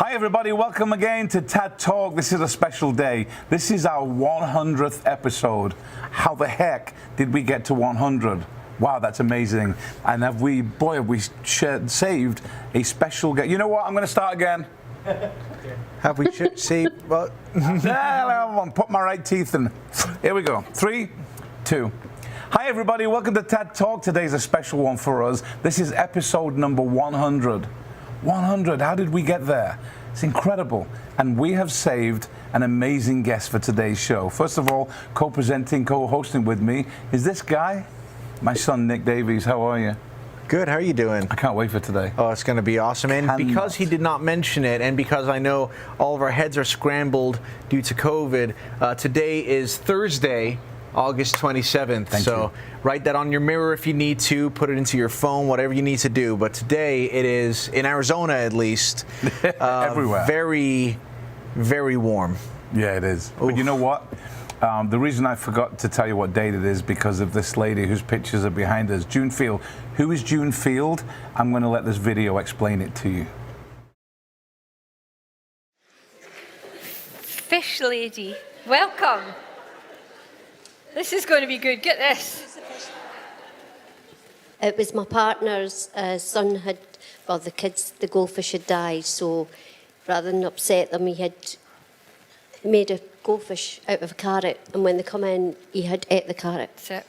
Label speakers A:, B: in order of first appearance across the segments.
A: Hi everybody, welcome again to TADTalk. This is a special day. This is our 100th episode. How the heck did we get to 100? Wow, that's amazing. And have we saved a special guest. You know what, I'm going to start again.
B: Have we saved what?
A: I'll put my right teeth in. Here we go. 3, 2. Hi everybody, welcome to TADTalk. Today's a special one for us. This is episode number 100. 100, how did we get there? It's incredible. And we have saved an amazing guest for today's show. First of all, co-presenting, co-hosting with me is this guy, my son Nick Davies. How are you?
B: Good, how are you doing?
A: I can't wait for today.
B: Oh, it's going to be awesome. And because he did not mention it, and because I know all of our heads are scrambled due to COVID, today is Thursday, August 27th.
A: Thank you.
B: Write that on your mirror if you need to, put it into your phone, whatever you need to do. But today it is, in Arizona at least,
A: everywhere.
B: Very, very warm.
A: Yeah, it is. Oof. But you know what? The reason I forgot to tell you what date it is because of this lady whose pictures are behind us, June Field. Who is June Field? I'm going to let this video explain it to you.
C: Fish lady, welcome. This is going to be good. Get this.
D: It was my partner's son had, well, the goldfish had died, so rather than upset them, he had made a goldfish out of a carrot, and when they come in, he had ate the carrot.
C: That's it.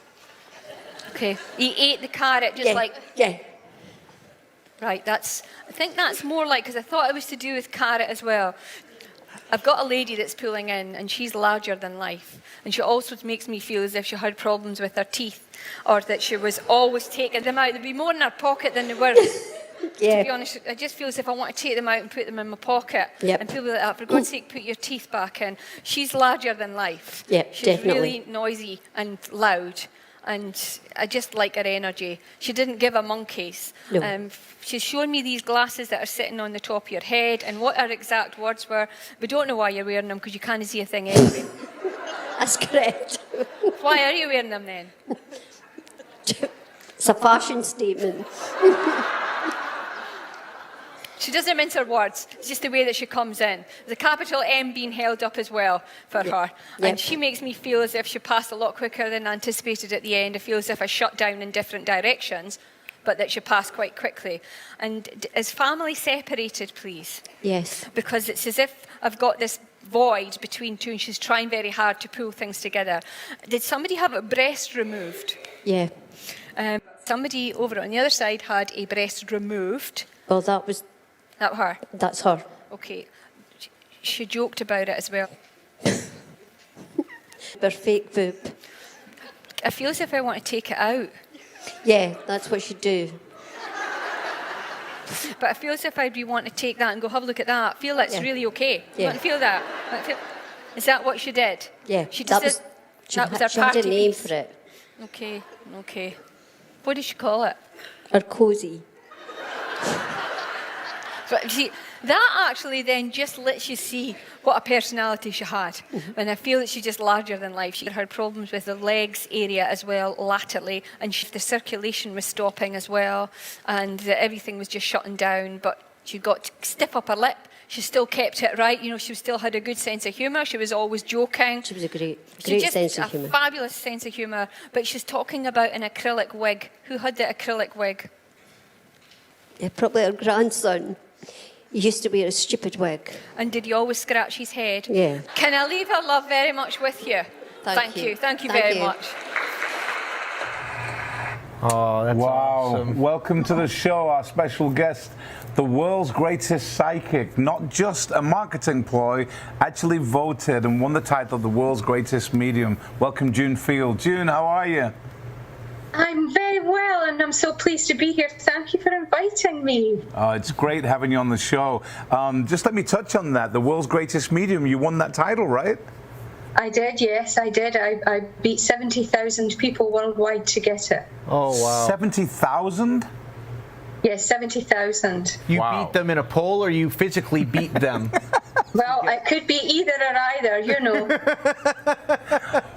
C: Okay. He ate the carrot just like...
D: Yeah.
C: Right, I think that's more like, because I thought it was to do with carrot as well. I've got a lady that's pulling in, and she's larger than life. And she also makes me feel as if she had problems with her teeth, or that she was always taking them out. There'd be more in her pocket than there were.
D: Yeah.
C: To be honest, I just feel as if I want to take them out and put them in my pocket.
D: Yep.
C: And people like that, for God's sake, put your teeth back in. She's larger than life.
D: Yep,
C: She's
D: definitely.
C: really noisy and loud. And I just like her energy. She didn't give a monkeys.
D: No.
C: She's shown me these glasses that are sitting on the top of your head, and what her exact words were, we don't know why you're wearing them because you can't see a thing anyway.
D: That's correct.
C: Why are you wearing them then?
D: It's a fashion statement.
C: She doesn't mince her words. It's just the way that she comes in. There's a capital M being held up as well for her.
D: Yep.
C: And she makes me feel as if she passed a lot quicker than anticipated at the end. I feel as if I shut down in different directions, but that she passed quite quickly. And is family separated, please?
D: Yes.
C: Because it's as if I've got this void between two, and she's trying very hard to pull things together. Did somebody have a breast removed?
D: Yeah.
C: Somebody over on the other side had a breast removed.
D: Well, that was...
C: That her?
D: That's her.
C: Okay. She joked about it as well.
D: Her fake boob.
C: I feel as if I want to take it out.
D: Yeah, that's what she do.
C: But I feel as if I'd be wanting to take that and go, have a look at that. I feel that's really okay.
D: Yeah.
C: You want to feel that? Is that what she did?
D: Yeah.
C: She
D: that
C: just
D: was,
C: that was her
D: she had
C: party
D: a name
C: piece.
D: for it.
C: Okay. What did she call it?
D: Her cosy.
C: But see, that actually then just lets you see what a personality she had. And I feel that she's just larger than life. She had problems with the legs area as well, laterally, and the circulation was stopping as well, and everything was just shutting down. But she got stiff upper lip. She still kept it right. You know, she still had a good sense of humour. She was always joking.
D: She was a great
C: Just
D: sense of
C: a
D: humour.
C: fabulous sense of humour. But she's talking about an acrylic wig. Who had the acrylic wig?
D: Yeah, probably her grandson. He used to wear a stupid wig.
C: And did he always scratch his head?
D: Yeah.
C: Can I leave her love very much with you? Thank you very much.
B: Oh, that's
A: wow.
B: awesome.
A: Welcome to the show, our special guest, the world's greatest psychic, not just a marketing ploy, actually voted and won the title of the world's greatest medium. Welcome, June Field. June, how are you?
E: I'm very well, and I'm so pleased to be here. Thank you for inviting me.
A: It's great having you on the show. Just let me touch on that. The world's greatest medium, you won that title, right?
E: I did, yes, I did. I beat 70,000 people worldwide to get it.
B: Oh, wow.
A: 70,000?
E: Yes, 70,000.
B: You
A: Wow.
B: beat them in a poll, or you physically beat them?
E: Well, it could be either or either, you know.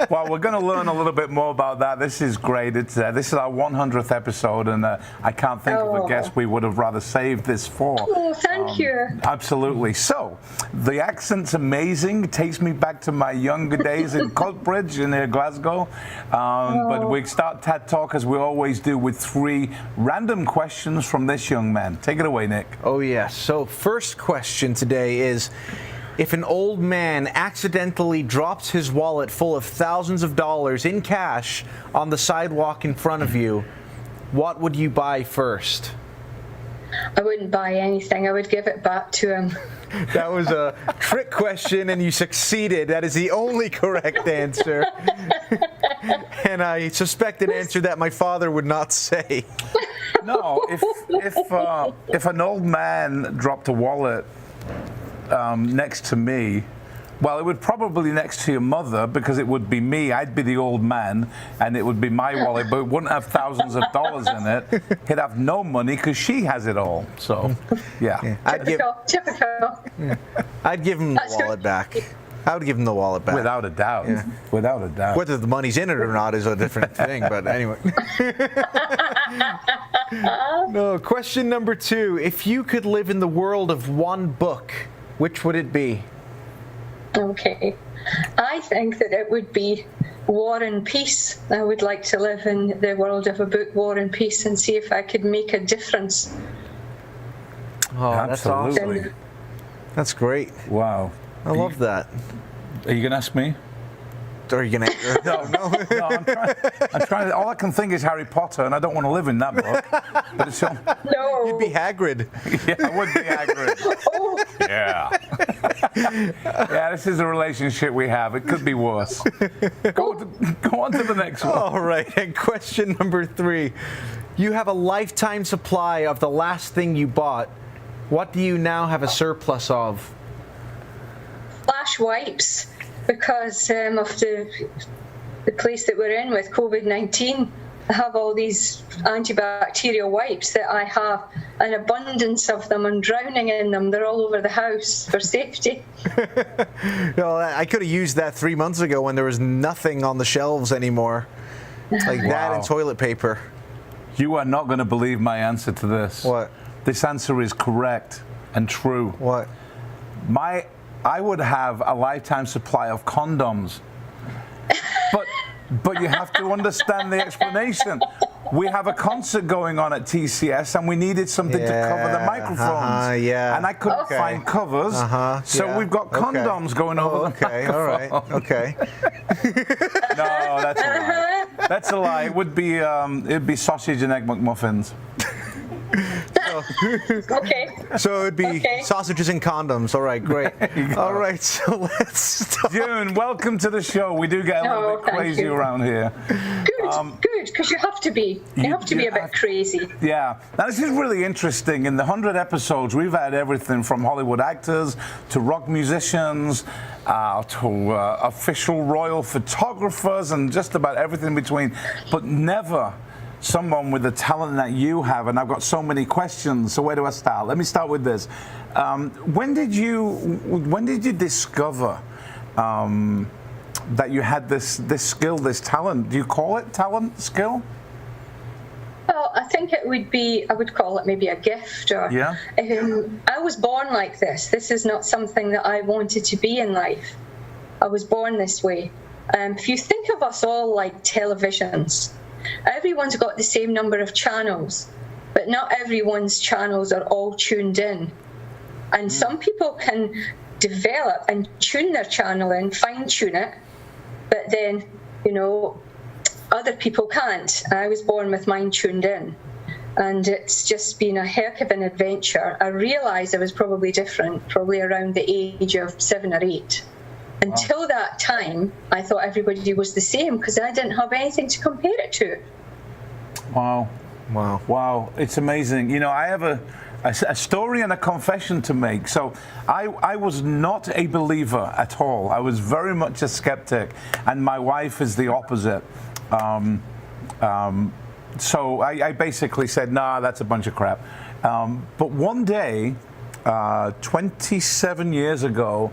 A: Well, we're going to learn a little bit more about that. This is great. This is our 100th episode, and I can't think of a guest we would have rather saved this for.
E: Oh, Thank you.
A: Absolutely. So, the accent's amazing. It takes me back to my younger days in Coatbridge in Glasgow. But we start TAD Talk, as we always do, with 3 random questions from this young man. Take it away, Nick.
B: Oh, yes. So, first question today is, if an old man accidentally drops his wallet full of thousands of dollars in cash on the sidewalk in front of you, what would you buy first?
E: I wouldn't buy anything. I would give it back to him.
B: That was a trick question, and you succeeded. That is the only correct answer. And I suspect an answer that my father would not say.
A: No, if an old man dropped a wallet next to me, well, it would probably next to your mother, because it would be me. I'd be the old man, and it would be my wallet, but it wouldn't have thousands of dollars in it. He'd have no money because she has it all. So, yeah.
E: Typical.
B: I'd give him the wallet back. I would give him the wallet back.
A: Without a doubt.
B: Yeah.
A: Without a doubt.
B: Whether the money's in it or not is a different thing, but anyway. No, question number 2. If you could live in the world of one book, which would it be?
E: Okay. I think that it would be War and Peace. I would like to live in the world of a book, War and Peace, and see if I could make a difference.
B: Oh, that's
A: Absolutely.
B: awesome. That's great.
A: Wow.
B: I love that.
A: Are you going to ask me?
B: Or are you going to...
A: No, I'm trying. All I can think is Harry Potter, and I don't want to live in that book. But it's all,
E: No.
B: You'd be Hagrid.
A: yeah, I would be Hagrid.
E: Oh,
A: Yeah. Yeah, this is a relationship we have. It could be worse. Go on to the next one.
B: All right, and question number 3. You have a lifetime supply of the last thing you bought. What do you now have a surplus of?
E: flash wipes because of the place that we're in with COVID-19. I have all these antibacterial wipes that I have an abundance of them and drowning in them. They're all over the house for safety.
B: Well, I could have used that 3 months ago when there was nothing on the shelves anymore. Like that and toilet paper.
A: You are not going to believe my answer to this.
B: What?
A: This answer is correct and true.
B: What?
A: I would have a lifetime supply of condoms. But you have to understand the explanation. We have a concert going on at TCS, and we needed something to cover the microphones.
B: Yeah.
A: And I couldn't find covers, so we've got condoms going over the microphone.
B: All right. Okay.
A: No, that's a lie. That's a lie. It'd be sausage and egg McMuffins.
E: Okay.
B: So it'd be sausages and condoms. All right, great. All right, so let's start.
A: June, welcome to the show. We do get a little bit crazy around here.
E: Good, because you have to be. You have to be a bit crazy.
A: Yeah. Now, this is really interesting. In the 100 episodes, we've had everything from Hollywood actors to rock musicians to official royal photographers and just about everything in between, but never someone with the talent that you have. And I've got so many questions. So where do I start? Let me start with this. When did you discover that you had this skill, this talent? Do you call it talent, skill?
E: Well, I think I would call it maybe a gift. Or, I was born like this. This is not something that I wanted to be in life. I was born this way. If you think of us all like televisions, everyone's got the same number of channels, but not everyone's channels are all tuned in. And some people can develop and tune their channel in, fine-tune it, but then, other people can't. I was born with mine tuned in, and it's just been a heck of an adventure. I realised I was probably different, probably around the age of 7 or 8. Until that time, I thought everybody was the same because I didn't have anything to compare it to.
A: Wow. It's amazing. I have a story and a confession to make. So I was not a believer at all. I was very much a skeptic, and my wife is the opposite. So I basically said, nah, that's a bunch of crap. But one day, 27 years ago,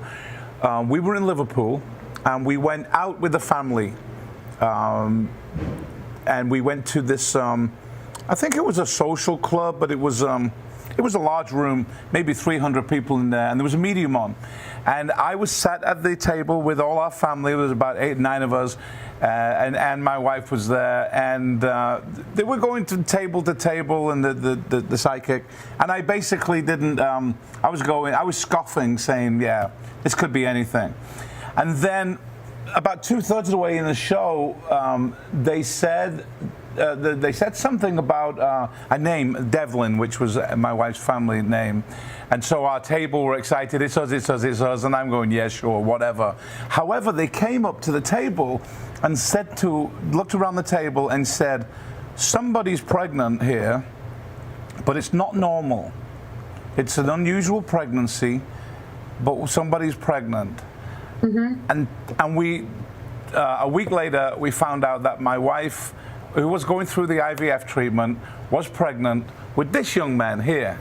A: we were in Liverpool, and we went out with the family, and we went to this. I think it was a social club, but it was it was a large room, maybe 300 people in there, and there was a medium on. And I was sat at the table with all our family. There was about 8 or 9 of us, and my wife was there. And they were going to table, and the psychic. And I basically didn't. I was scoffing, saying, "Yeah, this could be anything." And then, about 2/3 of the way in the show, they said something about a name, Devlin, which was my wife's family name. And so our table were excited, it's us, it's us, it's us, and I'm going, yeah, sure, whatever. However, they came up to the table and looked around the table and said, somebody's pregnant here, but it's not normal. It's an unusual pregnancy, but somebody's pregnant. Mm-hmm. And we, a week later, we found out that my wife, who was going through the IVF treatment, was pregnant with this young man here.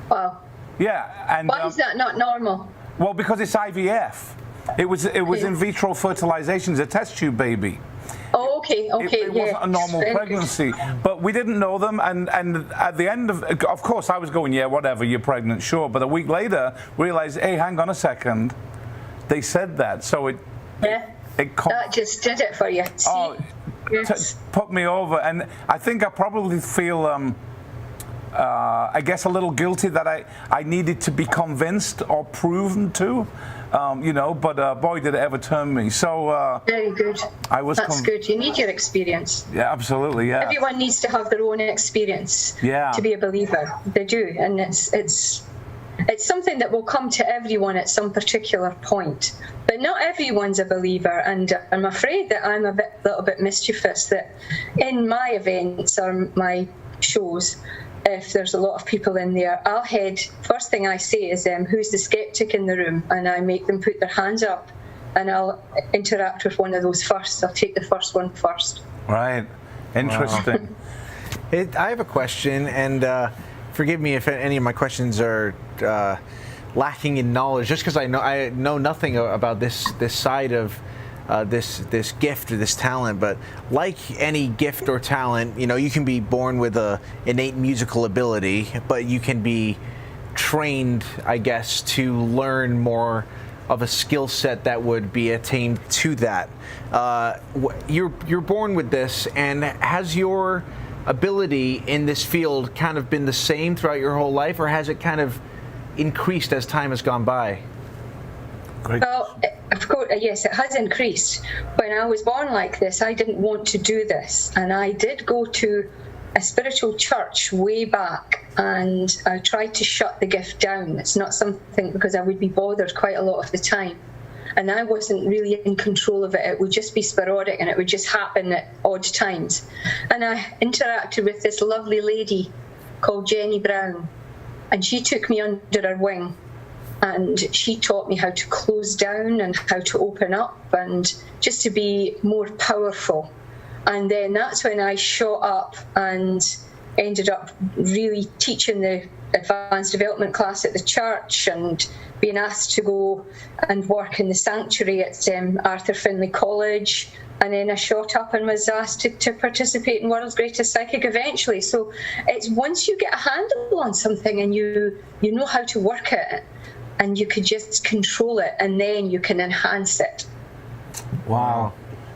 E: Wow.
A: Yeah. And
E: why is that not normal?
A: Well, because it's IVF. It was in vitro fertilization. It's a test tube baby.
E: Oh, okay.
A: It wasn't a normal pregnancy, but we didn't know them. And at the end of course, I was going, yeah, whatever, you're pregnant, sure. But a week later, realized, hey, hang on a second, they said that. So
E: that just did it for you. Yes.
A: Put me over, and I think I probably feel, I guess, a little guilty that I needed to be convinced or proven to, but boy, did it ever turn me. So
E: very good. That's good. You need your experience.
A: Yeah, absolutely. Yeah.
E: Everyone needs to have their own experience.
A: Yeah.
E: To be a believer, they do, and it's something that will come to everyone at some particular point. But not everyone's a believer, and I'm afraid that I'm a little bit mischievous, that in my events or my shows, if there's a lot of people in there, first thing I say is, who's the skeptic in the room? And I make them put their hands up, and I'll interact with one of those first. I'll take the first one first.
A: Right. Interesting.
B: Wow. I have a question, and forgive me if any of my questions are lacking in knowledge, just because I know nothing about this side of this gift or this talent. But like any gift or talent, you can be born with a innate musical ability, but you can be trained, I guess, to learn more of a skill set that would be attained to that. You're born with this, and has your ability in this field kind of been the same throughout your whole life, or has it kind of increased as time has gone by?
A: Great.
E: Well, of course, yes, it has increased. When I was born like this, I didn't want to do this, and I did go to a spiritual church way back, and I tried to shut the gift down. It's not something, because I would be bothered quite a lot of the time, and I wasn't really in control of it. It would just be sporadic, and it would just happen at odd times. And I interacted with this lovely lady called Jenny Brown, and she took me under her wing, and she taught me how to close down and how to open up, and just to be more powerful. And then that's when I shot up and ended up really teaching the advanced development class at the church, and being asked to go and work in the sanctuary at Arthur Findlay College. And then I shot up and was asked to participate in World's Greatest Psychic eventually. So it's once you get a handle on something and you know how to work it, and you could just control it, and then you can enhance it.
A: Wow.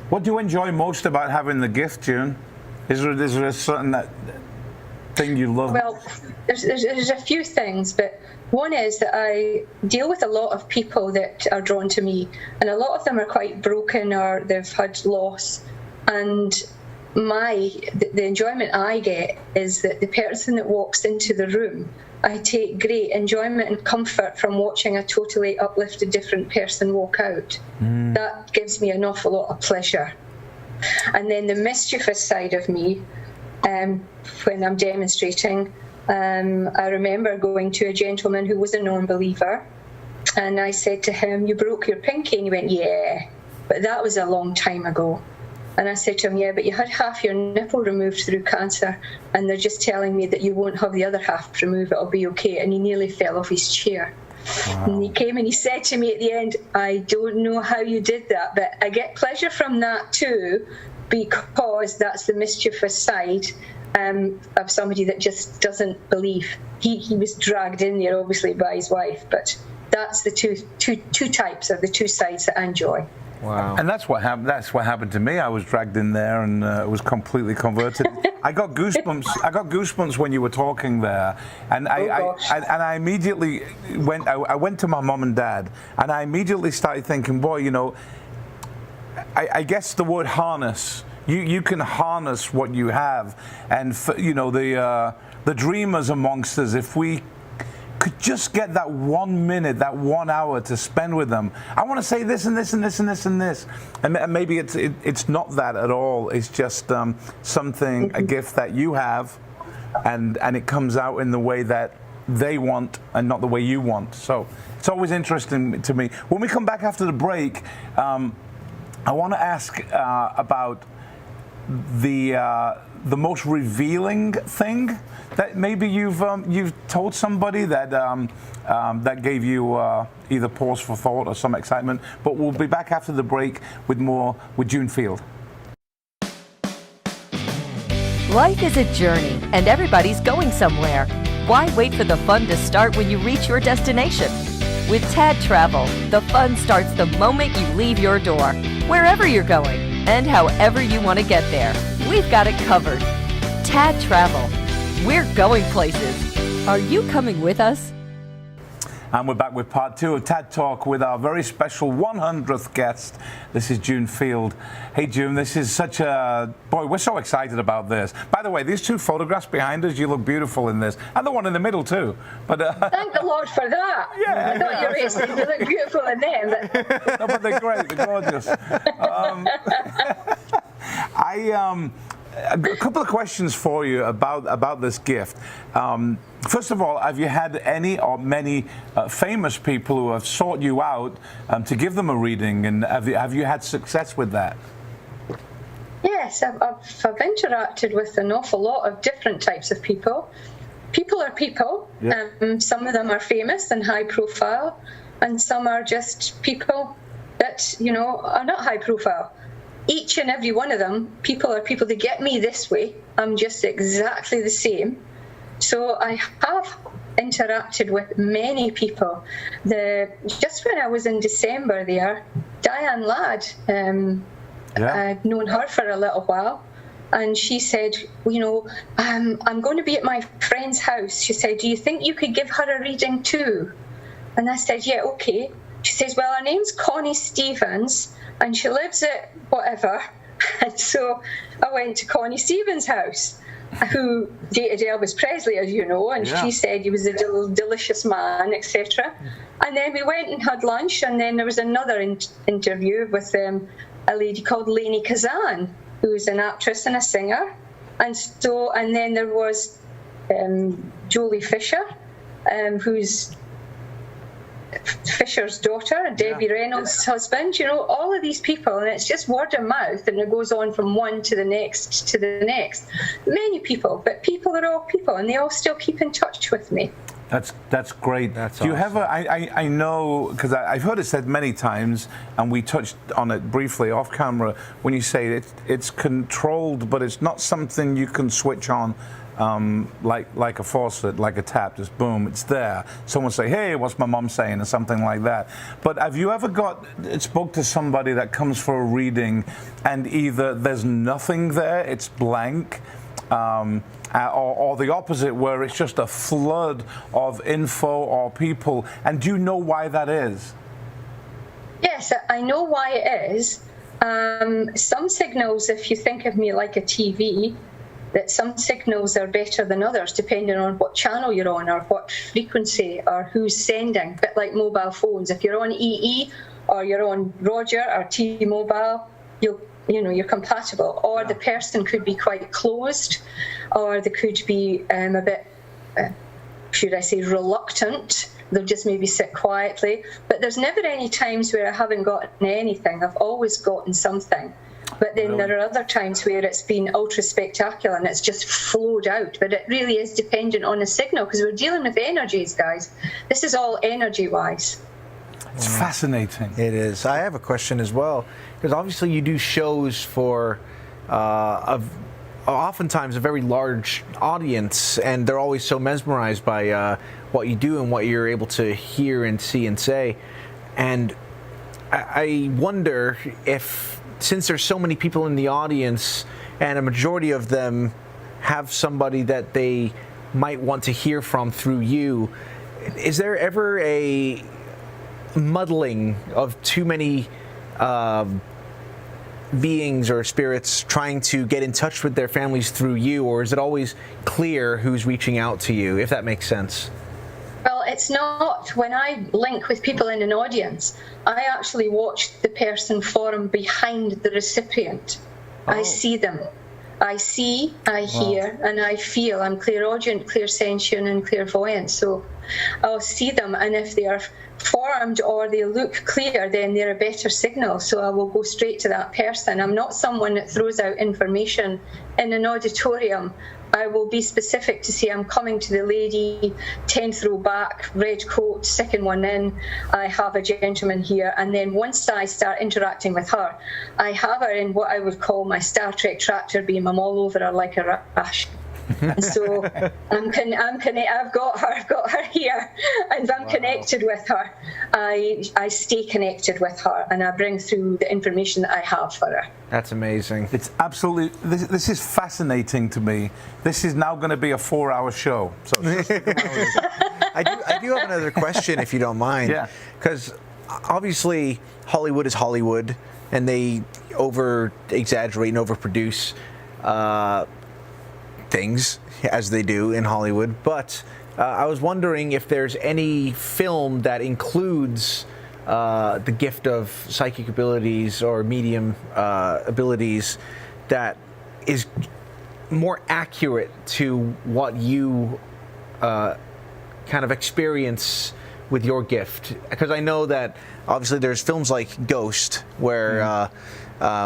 A: What do you enjoy most about having the gift, June? Is there a certain thing you love?
E: Well, there's a few things, but one is that I deal with a lot of people that are drawn to me, and a lot of them are quite broken or they've had loss. And the enjoyment I get is that the person that walks into the room, I take great enjoyment and comfort from watching a totally uplifted, different person walk out. That gives me an awful lot of pleasure. And then the mischievous side of me, when I'm demonstrating, I remember going to a gentleman who was a non-believer, and I said to him, "You broke your pinky?" And he went, "Yeah, but that was a long time ago." And I said to him, "Yeah, but you had half your nipple removed through cancer, and they're just telling me that you won't have the other half removed, it'll be okay." And he nearly fell off his chair. And he came and he said to me at the end, I don't know how you did that, but I get pleasure from that too, because that's the mischievous side of somebody that just doesn't believe. He was dragged in there, obviously, by his wife, but that's the two types of the two sides that I enjoy.
B: Wow.
A: And that's what happened. That's what happened to me. I was dragged in there and was completely converted. I got goosebumps. I got goosebumps when you were talking there, and I immediately went. I went to my mom and dad, and I immediately started thinking, boy, you know, I guess the word harness. You can harness what you have, and you know, the dreamers amongst us, if we could just get that 1 minute, that 1 hour to spend with them. I want to say this and this and this and this and this, and maybe it's not that at all. It's just something, a gift that you have, and it comes out in the way that they want and not the way you want. So it's always interesting to me. When we come back after the break, I want to ask about the most revealing thing that maybe you've told somebody that gave you either pause for thought or some excitement. But we'll be back after the break with more with June Field.
F: Life is a journey, and everybody's going somewhere. Why wait for the fun to start when you reach your destination? With TAD Travel, the fun starts the moment you leave your door, wherever you're going, and however you want to get there. We've got it covered. TAD Travel. We're going places. Are you coming with us?
A: And we're back with part 2 of TAD Talk with our very special 100th guest. This is June Field. Hey, June, this is such a... Boy, we're so excited about this. By the way, these 2 photographs behind us, you look beautiful in this. And the one in the middle, too. But
E: thank the Lord for that.
A: Yeah.
E: I thought you were saying you look beautiful in them. But...
A: No, but they're great. They're gorgeous. A couple of questions for you about this gift. First of all, have you had any or many famous people who have sought you out to give them a reading, and have you had success with that?
E: Yes, I've interacted with an awful lot of different types of people. People are people.
A: Yeah.
E: Some of them are famous and high profile, and some are just people that, you know, are not high profile. Each and every one of them, people are people. They get me this way. I'm just exactly the same. So I have interacted with many people. Just when I was in December there, Diane Ladd, I've known her for a little while, and she said, you know, I'm going to be at my friend's house. She said, do you think you could give her a reading too? And I said, yeah, okay. She says, well, her name's Connie Stevens, and she lives at whatever. And so I went to Connie Stevens' house, who dated Elvis Presley, as you know, and she said he was a delicious man, etc. And then we went and had lunch, and then there was another interview with a lady called Lainey Kazan, who is an actress and a singer. And then there was Jolie Fisher, who's Fisher's daughter, Debbie Reynolds' husband, you know, all of these people, and it's just word of mouth, and it goes on from one to the next to the next. Many people, but people are all people, and they all still keep in touch with me.
A: That's great. Do you have I know, because I've heard it said many times, and we touched on it briefly off camera, when you say it's controlled, but it's not something you can switch on. Like a faucet, like a tap, just boom, it's there. Someone say, hey, what's my mom saying, or something like that. But have you ever spoke to somebody that comes for a reading, and either there's nothing there, it's blank, or the opposite, where it's just a flood of info or people, and do you know why that is?
E: Yes, I know why it is. Some signals, if you think of me like a TV, that some signals are better than others depending on what channel you're on or what frequency or who's sending. A bit like mobile phones. If you're on EE or you're on Roger or T-Mobile, you're compatible. Or the person could be quite closed, or they could be a bit, should I say, reluctant. They'll just maybe sit quietly. But there's never any times where I haven't gotten anything. I've always gotten something. But then there are other times where it's been ultra spectacular and it's just flowed out. But it really is dependent on the signal, because we're dealing with energies, guys. This is all energy-wise.
A: It's fascinating.
B: It is. I have a question as well, because obviously you do shows for oftentimes a very large audience, and they're always so mesmerized by what you do and what you're able to hear and see and say. And I wonder if, since there's so many people in the audience and a majority of them have somebody that they might want to hear from through you, is there ever a muddling of too many beings or spirits trying to get in touch with their families through you, or is it always clear who's reaching out to you, if that makes sense?
E: Well, it's not. When I link with people in an audience, I actually watch the person form behind the recipient. Oh. I see them. I see, I hear, and I feel. I'm clairaudient, clairsentient, and clairvoyant. So I'll see them, and if they are formed or they look clear, then they're a better signal. So I will go straight to that person. I'm not someone that throws out information in an auditorium. I will be specific to say, I'm coming to the lady, 10th row back, red coat, second one in, I have a gentleman here. And then once I start interacting with her, I have her in what I would call my Star Trek tractor beam. I'm all over her like a rash. And so I've got her here, and I'm connected with her. I stay connected with her, and I bring through the information that I have for her.
B: That's amazing.
A: It's absolutely, this is fascinating to me. This is now going to be a 4-hour show. So
B: I do have another question, if you don't mind.
A: Yeah.
B: Because obviously Hollywood is Hollywood, and they over-exaggerate and overproduce things, as they do in Hollywood. But I was wondering if there's any film that includes the gift of psychic abilities or medium abilities that is more accurate to what you kind of experience with your gift. Because I know that obviously there's films like Ghost where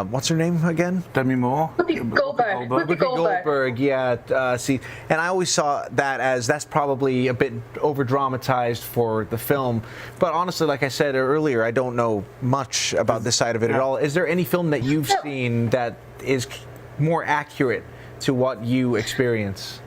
B: what's her name again?
A: Demi Moore?
E: Whoopi
B: Goldberg, yeah. See, and I always saw that as that's probably a bit over dramatized for the film. But honestly, like I said earlier, I don't know much about this side of it at all. Is there any film that you've seen that is more accurate to what you experience?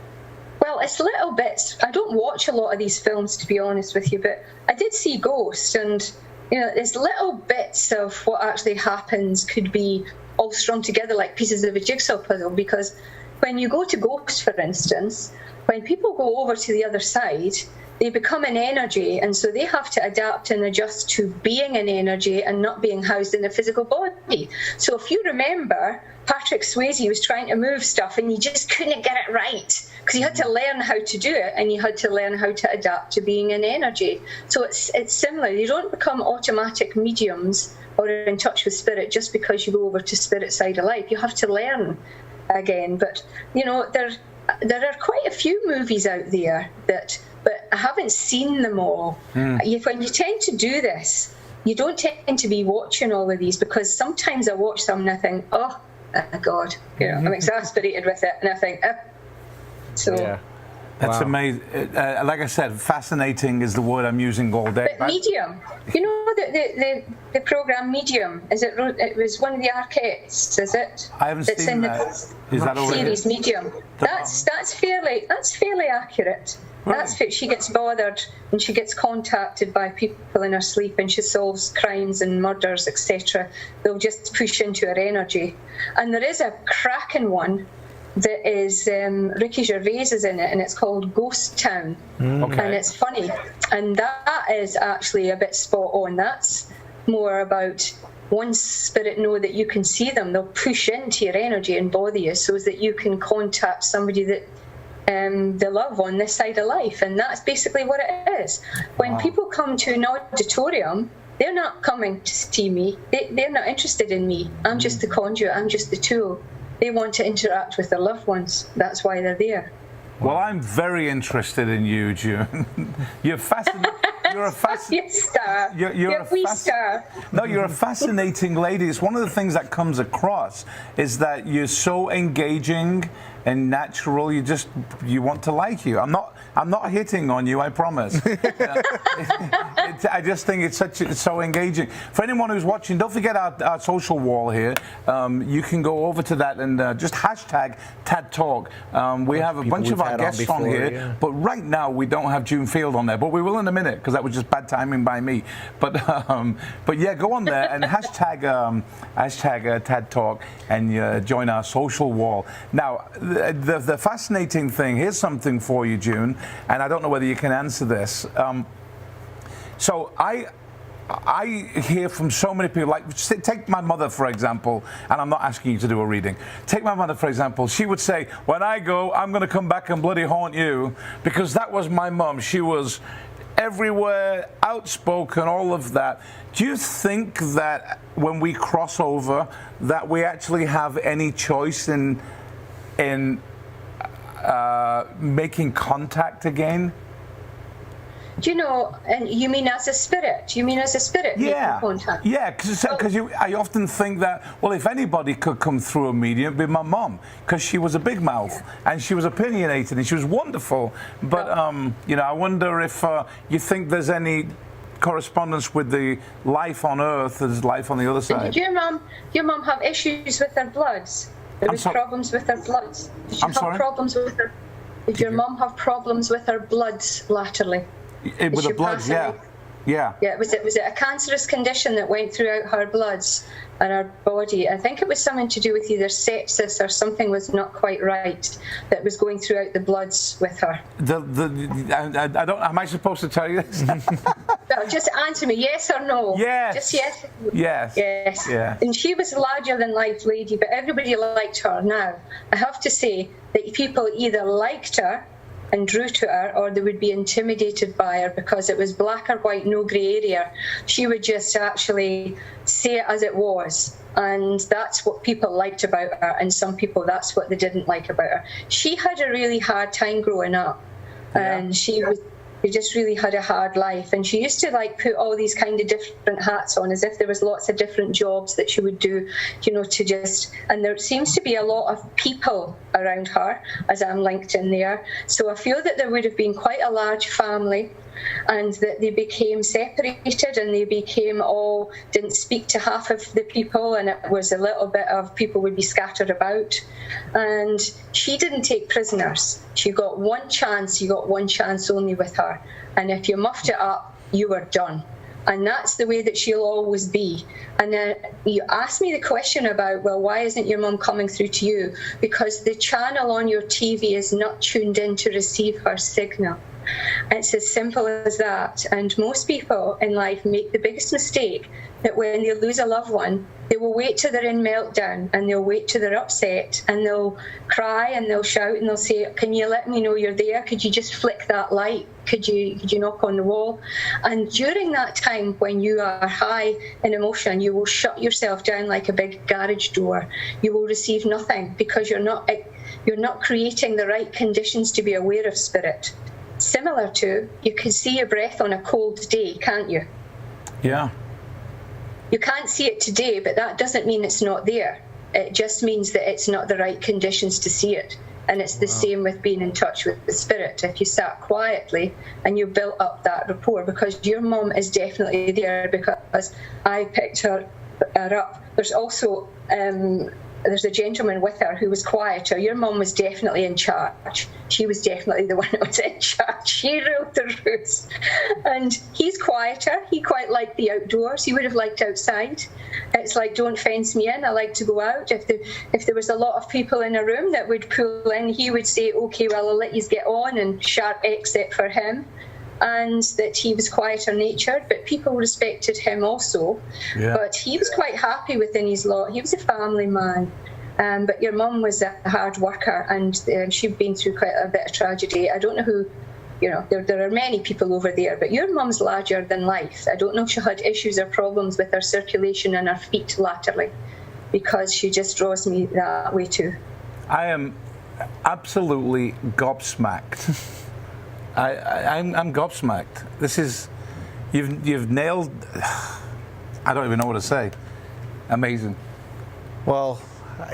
E: Well, it's little bits. I don't watch a lot of these films, to be honest with you, but I did see Ghost, and there's little bits of what actually happens could be all strung together like pieces of a jigsaw puzzle, because when you go to Ghost, for instance, when people go over to the other side, they become an energy, and so they have to adapt and adjust to being an energy and not being housed in a physical body. So if you remember, Patrick Swayze was trying to move stuff and he just couldn't get it right, because he had to learn how to do it, and he had to learn how to adapt to being an energy. So it's similar. You don't become automatic mediums or in touch with spirit just because you go over to spirit side of life. You have to learn again. But there are quite a few movies out there but I haven't seen them all. When you tend to do this, you don't tend to be watching all of these, because sometimes I watch some and I think, oh God, I'm exasperated with it, and I think, so. Yeah.
A: That's amazing. Like I said, fascinating is the word I'm using all day.
E: But Medium, the program Medium, it was one of the Arquettes, is it?
A: I haven't seen that. Is that already?
E: Series Medium. That's fairly accurate. Right. She gets bothered and she gets contacted by people in her sleep, and she solves crimes and murders, etc. They'll just push into her energy. And there is a cracking one that is Ricky Gervais is in it, and it's called Ghost Town. Okay. And it's funny, and that is actually a bit spot on. That's more about, once spirit know that you can see them, they'll push into your energy and bother you so that you can contact somebody that they love on this side of life. And that's basically what it is. When people come to an auditorium, they're not coming to see me. They're not interested in me. I'm just the conduit. I'm just the tool. They want to interact with their loved ones. That's why they're there.
A: Well, I'm very interested in you, June. You're fascinating. you're a
E: star.
A: You're a
E: wee star.
A: No, you're a fascinating lady. It's one of the things that comes across is that you're so engaging and natural. You want to like you. I'm not hitting on you, I promise. I just think it's so engaging. For anyone who's watching, don't forget our social wall here. You can go over to that and just hashtag TADTalk. We have a bunch of our guests on here, yeah. But right now we don't have June Field on there, but we will in a minute because that was just bad timing by me. But yeah, go on there and hashtag TADTalk and join our social wall. Now, the fascinating thing, here's something for you, June, and I don't know whether you can answer this. So I hear from so many people, like take my mother for example, and I'm not asking you to do a reading. Take my mother for example. She would say, when I go, I'm going to come back and bloody haunt you, because that was my mum. She was everywhere, outspoken, all of that. Do you think that when we cross over, that we actually have any choice in making contact again?
E: Do you know, and you mean as a spirit? You mean as a spirit making contact?
A: Yeah, because I often think that, well, if anybody could come through a medium, it'd be my mom, because she was a big mouth and she was opinionated and she was wonderful. But, I wonder if you think there's any correspondence with the life on Earth as life on the other side.
E: Did your mum have issues with her bloods? There was problems with her bloods. Did you have problems with her? Did your mum have problems with her bloods latterly?
A: With the bloods, yeah.
E: Yeah, was it a cancerous condition that went throughout her bloods and her body? I think it was something to do with either sepsis or something was not quite right that was going throughout the bloods with her.
A: I don't. Am I supposed to tell you this?
E: No, just answer me, yes or no.
A: Yes.
E: Just yes.
A: Yes.
E: Yes.
A: Yeah.
E: And she was a larger than life lady, but everybody liked her. Now, I have to say that people either liked her and drew to her, or they would be intimidated by her because it was black or white, no grey area. She would just actually say it as it was, and that's what people liked about her, and some people, that's what they didn't like about her. She had a really hard time growing up, and she just really had a hard life, and she used to put all these kind of different hats on as if there was lots of different jobs that she would do, and there seems to be a lot of people around her, as I'm linked in there. So I feel that there would have been quite a large family, and that they became separated and they didn't speak to half of the people, and it was a little bit of people would be scattered about. And she didn't take prisoners. She got one chance. You got one chance only with her, and if you muffed it up, you were done. And that's the way that she'll always be. And then you asked me the question about, well, why isn't your mum coming through to you? Because the channel on your TV is not tuned in to receive her signal. It's as simple as that. And most people in life make the biggest mistake that when they lose a loved one, they will wait till they're in meltdown, and they'll wait till they're upset, and they'll cry and they'll shout and they'll say, can you let me know you're there? Could you just flick that light? Could you knock on the wall? And during that time when you are high in emotion, you will shut yourself down like a big garage door. You will receive nothing because you're not creating the right conditions to be aware of spirit. Similar to, you can see your breath on a cold day, can't you?
A: Yeah.
E: You can't see it today, but that doesn't mean it's not there. It just means that it's not the right conditions to see it. And it's the same with being in touch with the spirit. If you sat quietly and you built up that rapport, because your mum is definitely there, because I picked her up. There's also there's a gentleman with her who was quieter. Your mum was definitely in charge. She was definitely the one that was in charge. She ruled the roost. And he's quieter. He quite liked the outdoors. He would have liked outside. It's like, don't fence me in. I like to go out. If there was a lot of people in a room that would pull in, he would say, okay, well, I'll let you get on, and sharp exit for him. And that he was quieter natured, but people respected him also. Yeah. But he was quite happy within his lot. He was a family man. But your mum was a hard worker, and she'd been through quite a bit of tragedy. I don't know who, there are many people over there, but your mum's larger than life. I don't know if she had issues or problems with her circulation and her feet latterly, because she just draws me that way too.
A: I am absolutely gobsmacked. I'm gobsmacked. This is You've nailed. I don't even know what to say. Amazing.
B: Well,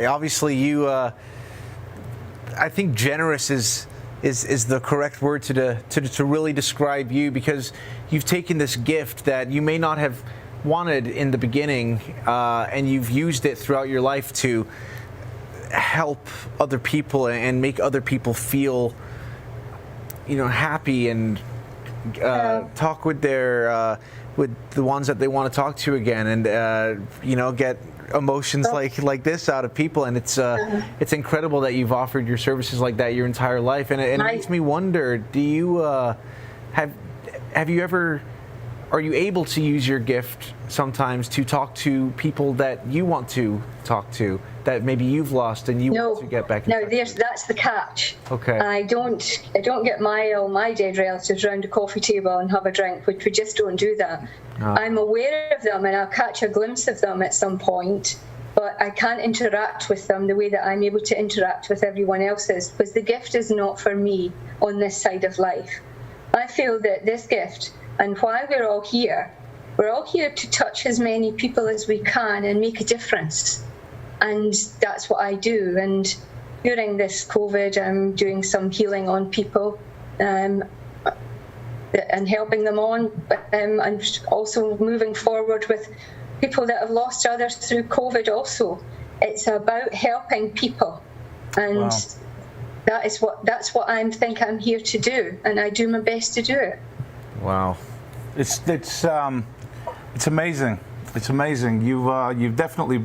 B: obviously you. I think generous is the correct word to really describe you, because you've taken this gift that you may not have wanted in the beginning, and you've used it throughout your life to help other people and make other people feel, happy, and talk with their with the ones that they want to talk to again, and get emotions like this out of people. And it's incredible that you've offered your services like that your entire life. And it makes me wonder, do you have you ever, are you able to use your gift sometimes to talk to people that you want to talk to, that maybe you've lost and you want to get back in touch with?
E: That's the catch.
B: Okay.
E: I don't get all my dead relatives around a coffee table and have a drink, which we just don't do that. I'm aware of them and I'll catch a glimpse of them at some point, but I can't interact with them the way that I'm able to interact with everyone else's, because the gift is not for me on this side of life. I feel that this gift, and why we're all here to touch as many people as we can and make a difference. And that's what I do. And during this COVID, I'm doing some healing on people and helping them on, and also moving forward with people that have lost others through COVID also. It's about helping people. And that's what I think I'm here to do, and I do my best to do it.
B: Wow.
A: It's amazing. It's amazing. You've definitely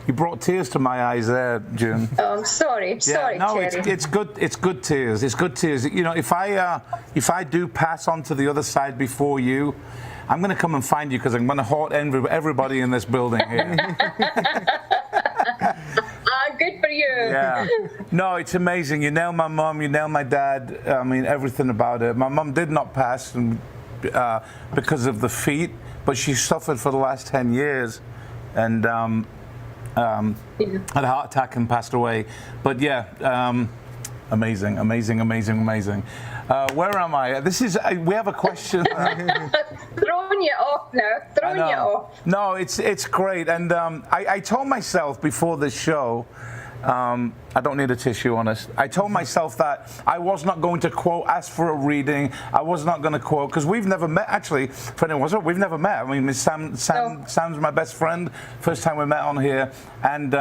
A: brought tears to my eyes there, June.
E: Oh, I'm sorry. Sorry,
A: no,
E: Terry.
A: it's good. It's good tears. It's good tears. If I do pass on to the other side before you, I'm going to come and find you, because I'm going to haunt everybody in this building here.
E: Good for you.
A: Yeah. No, it's amazing. You nail my mum. You nail my dad. I mean, everything about it. My mum did not pass because of the feet, but she suffered for the last 10 years, and had a heart attack and passed away. But amazing. Where am I? We have a question.
E: Throwing you off now.
A: No, it's great. And I told myself before this show, I don't need a tissue on us. I told myself that I was not going to ask for a reading. I was not going to quote, because we've never met. Actually, for anyone, we've never met. I mean, Sam's my best friend. First time we met on here, and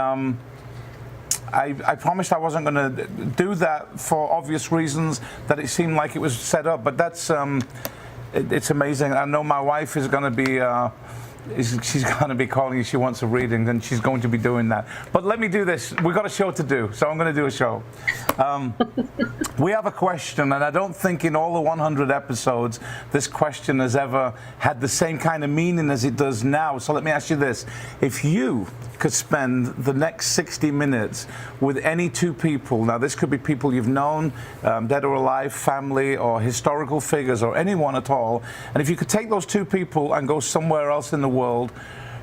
A: I promised I wasn't going to do that for obvious reasons, that it seemed like it was set up. But that's it's amazing. I know my wife is going to be. She's going to be calling you. She wants a reading, then she's going to be doing that. But let me do this. We've got a show to do, so I'm going to do a show. We have a question, and I don't think in all the 100 episodes this question has ever had the same kind of meaning as it does now. So let me ask you this. If you could spend the next 60 minutes with any two people, now this could be people you've known, dead or alive, family, or historical figures, or anyone at all, and if you could take those two people and go somewhere else in the world,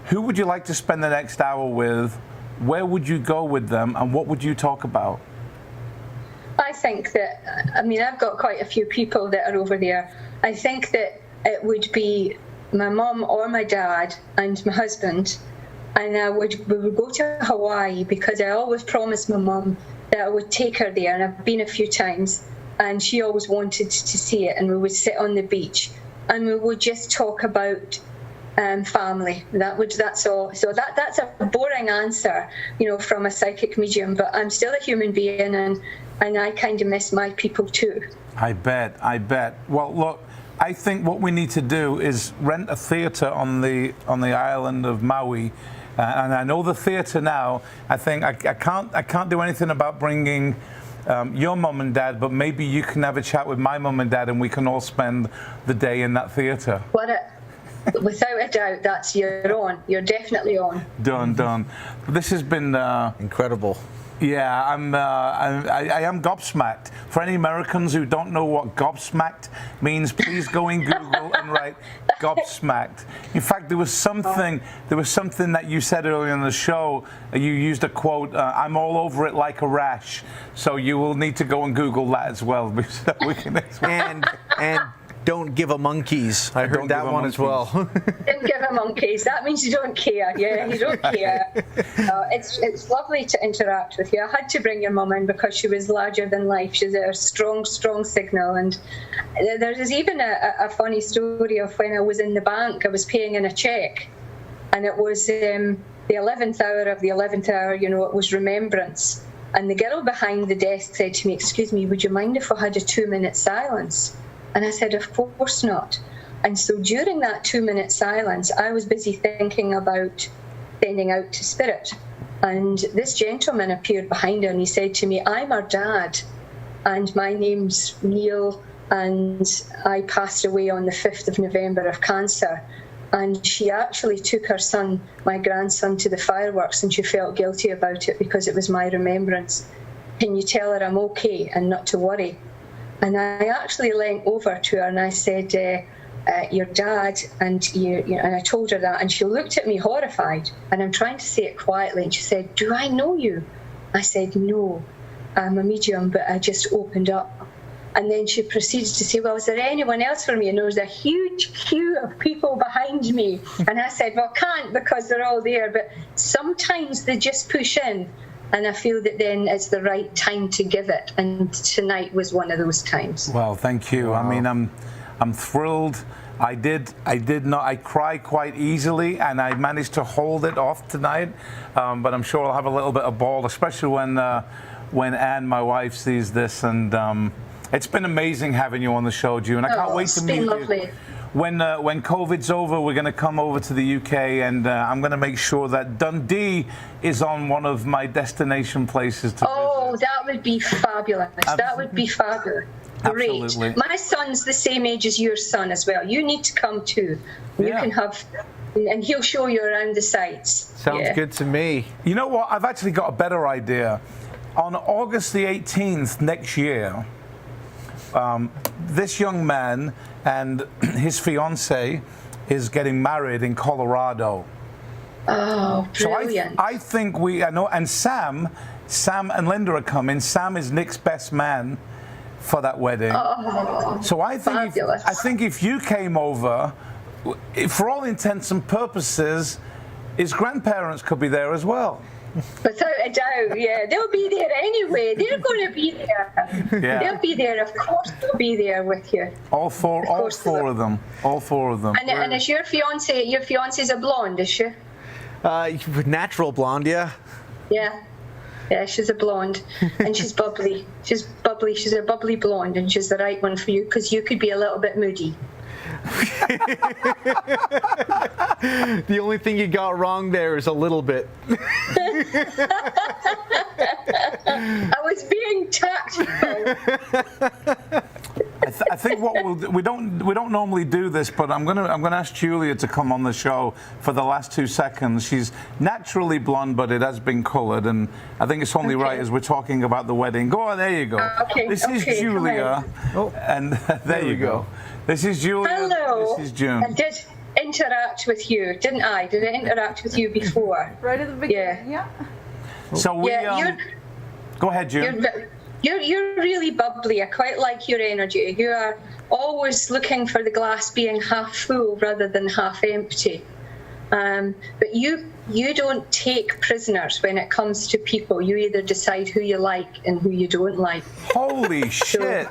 A: who would you like to spend the next hour with? Where would you go with them, and what would you talk about?
E: I think that, I've got quite a few people that are over there. I think that it would be my mum or my dad and my husband, and we would go to Hawaii, because I always promised my mum that I would take her there, and I've been a few times, and she always wanted to see it, and we would sit on the beach and we would just talk about family. That's all. So that's a boring answer, from a psychic medium, but I'm still a human being, and I kind of miss my people too. I bet.
A: Well, look, I think what we need to do is rent a theatre on the island of Maui, and I know the theatre now. I think I can't do anything about bringing your mum and dad, but maybe you can have a chat with my mum and dad, and we can all spend the day in that theatre.
E: Without a doubt, you're on. You're definitely on.
A: Done. This has been
B: incredible.
A: Yeah, I am gobsmacked. For any Americans who don't know what gobsmacked means, please go in Google and write gobsmacked. In fact, there was something that you said earlier in the show. You used a quote, "I'm all over it like a rash." So you will need to go and Google that as well. So we can
B: and don't give a monkeys. I heard that one as well.
E: Don't give a monkeys. That means you don't care. Yeah, you don't care. It's lovely to interact with you. I had to bring your mum in because she was larger than life. She's a strong signal. And there's even a funny story of when I was in the bank. I was paying in a cheque, and it was the 11th hour of the 11th hour. You know, it was remembrance. And the girl behind the desk said to me, "Excuse me, would you mind if I had a 2-minute silence?" And I said, "Of course not." And so during that 2-minute silence, I was busy thinking about sending out to spirit. And this gentleman appeared behind her and he said to me, "I'm her dad, and my name's Neil, and I passed away on the 5th of November of cancer. And she actually took her son, my grandson, to the fireworks, and she felt guilty about it because it was my remembrance. Can you tell her I'm okay and not to worry?" And I actually leant over to her and I said, "Your dad," and and I told her that, and she looked at me horrified. And I'm trying to say it quietly, and she said, "Do I know you?" I said, "No, I'm a medium, but I just opened up." And then she proceeded to say, "Well, is there anyone else for me?" And there was a huge queue of people behind me. And I said, "Well, can't because they're all there. But sometimes they just push in. And I feel that then it's the right time to give it. And tonight was one of those times."
A: Well, thank you. Wow. I mean, I'm thrilled. I cry quite easily, and I managed to hold it off tonight. But I'm sure I'll have a little bit of ball, especially when Anne, my wife, sees this. And it's been amazing having you on the show, June. I can't wait to meet you.
E: Lovely.
A: When COVID's over, we're going to come over to the UK, and I'm going to make sure that Dundee is on one of my destination places to visit.
E: That would be fabulous. That would be fabulous. Great.
A: Absolutely.
E: My son's the same age as your son as well. You need to come too. You can have, and he'll show you around the sites.
B: Sounds good to me.
A: You know what? I've actually got a better idea. On August the 18th next year, this young man and his fiance is getting married in Colorado.
E: Oh, brilliant.
A: So I think and Sam and Linda are coming. Sam is Nick's best man for that wedding.
E: Oh,
A: so I think if you came over, for all intents and purposes, his grandparents could be there as well.
E: Without a doubt, yeah. They'll be there anyway. They're going to be there.
A: Yeah.
E: They'll be there. Of course they'll be there with you.
A: All four of them.
E: And is your fiance's a blonde, is she?
B: Natural blonde, yeah.
E: Yeah, she's a blonde. And she's bubbly. She's bubbly. She's a bubbly blonde, and she's the right one for you because you could be a little bit moody.
B: The only thing you got wrong there is a little bit.
E: I was being tactful.
A: I think we don't normally do this, but I'm gonna ask Julia to come on the show for the last 2 seconds. She's naturally blonde, but it has been coloured, and I think it's only right as we're talking about the wedding. Go on, there you go. This is Julia, and there you go. This is Julia.
E: Hello.
A: This is June.
E: I did interact with you, didn't I? Did I interact with you before?
G: Right at the beginning. Yeah.
A: So go ahead, June.
E: You're really bubbly. I quite like your energy. You are always looking for the glass being half full rather than half empty. But you don't take prisoners when it comes to people. You either decide who you like and who you don't like.
A: Holy shit!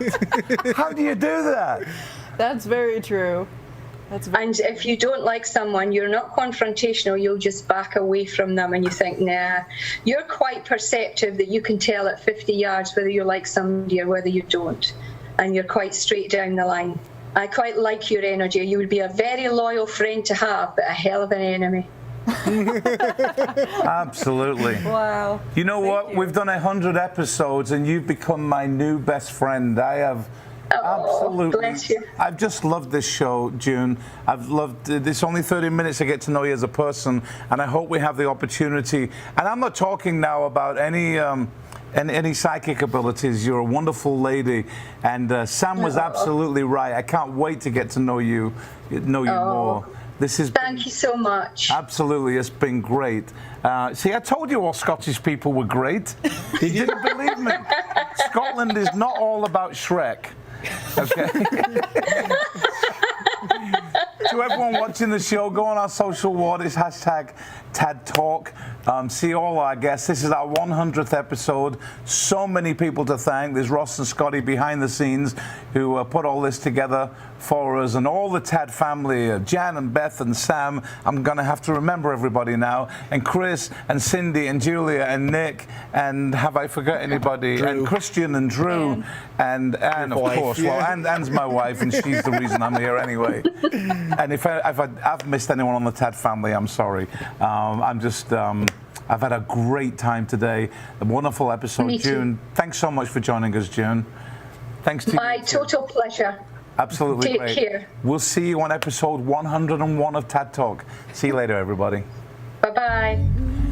A: How do you do that?
G: That's very true.
E: And if you don't like someone, you're not confrontational, you'll just back away from them and you think, nah. You're quite perceptive that you can tell at 50 yards whether you like somebody or whether you don't. And you're quite straight down the line. I quite like your energy. You would be a very loyal friend to have, but a hell of an enemy.
A: Absolutely.
G: Wow.
A: You know what? We've done 100 episodes and you've become my new best friend. I have... Absolutely.
E: Bless you.
A: I've just loved this show, June. I've loved this. Only 30 minutes to get to know you as a person, and I hope we have the opportunity. And I'm not talking now about any psychic abilities. You're a wonderful lady, and Sam was absolutely right. I can't wait to get to know you more.
E: Thank you so much.
A: Absolutely, it's been great. See, I told you all Scottish people were great. You didn't believe me. Scotland is not all about Shrek. Okay. To everyone watching the show, go on our social ward. It's hashtag TADTalk. See all our guests. This is our 100th episode. So many people to thank. There's Ross and Scotty behind the scenes who put all this together for us, and all the Tad family, Jan and Beth and Sam. I'm going to have to remember everybody now. And Chris and Cindy and Julia and Nick, and have I forgot anybody?
B: Drew.
A: And Christian and Drew and Anne, of
B: wife,
A: course.
B: yeah.
A: Well, Anne's my wife, and she's the reason I'm here anyway. And if I've missed anyone on the Tad family, I'm sorry. I've had a great time today. A wonderful episode,
E: Me too.
A: June. Thanks so much for joining us, June. Thanks to
E: My
A: you. too.
E: total pleasure.
A: Absolutely
E: Take
A: great.
E: care.
A: We'll see you on episode 101 of Tad Talk. See you later, everybody.
E: Bye-bye.